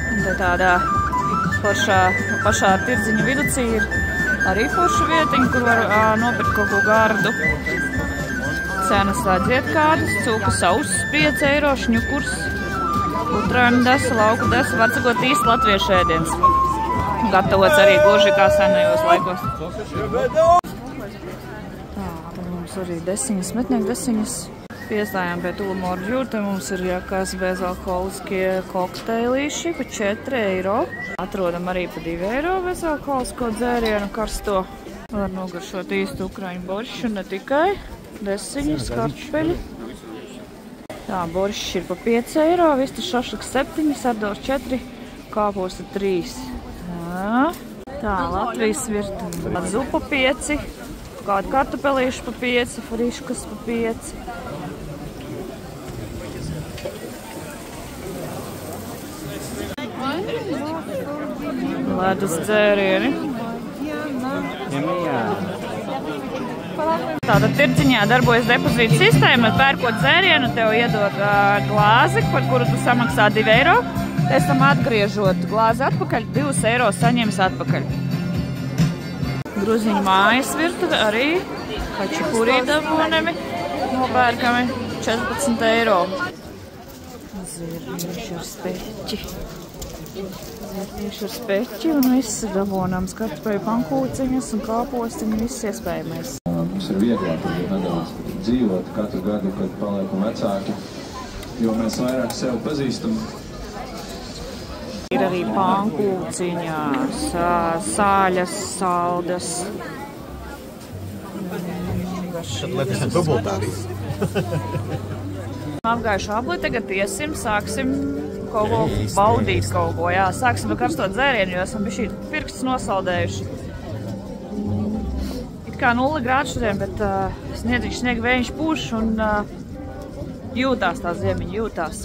Un te tādā pašā tirdziņa viducī ir arī forša vietiņa, kur var nopirkt kaut ko gardu. Cenas redziet kādas, cūku sauss 5 eiro, šņukurs, putrāņu desa, lauku desa, var sakot īsti latviešu ēdiens. Gatavots arī gluži kā senajos laikos. Tā, tad mums arī desiņas, metnieku desiņas. Piestājām pie Tulumora Jūrta, mums ir jākās bezalkoholiskie kokteilīši pa 4 eiro. Atrodam arī pa 2 eiro bezalkoholisko dzērienu karsto. Var nogaršot īstu ukraiņu boršu, ne tikai. Desiņas, kartupeļi. Tā, boršs ir pa 5 eiro, vistas šašliks 7, sardors 4, kāposta 3. Tā, Latvijas virtuve. Zupa 5, kādu kartupelīšu pa 5, friškas pa 5. Ledus dzērieni. Tātad tirdziņā darbojas depozīta sistēma, pērkot dzērienu, tev iedod glāzi, par kuru tu samaksā 2 eiro. Pēc tam atgriežot glāzi atpakaļ, 2 eiro saņems atpakaļ. Gruziņu mājas virtuve arī hačipurī dabonemi nopērkami 14 eiro. Zirnīši ar speķi. Zirnīši ar speķi un viss dabonams. Kartupeļu pankūciņas un kāpostiņi, viss iespējamais. Mums ir vieglāk nedaudz dzīvot katru gadu, kad paliekam vecāki, jo mēs vairāk sevi pazīstam. Ir arī pankūciņas, sāļas, saldas. Apgājuši apli, tagad iesim, sāksim kaut ko baudīt kaut ko. Jā, sāksim ar karsto dzērienu, jo esam bišķi pirkstus nosaldējuši. Kā 0 grādu šodien, bet sniega vējš pūš un jūtās tā ziemiņa, jūtās.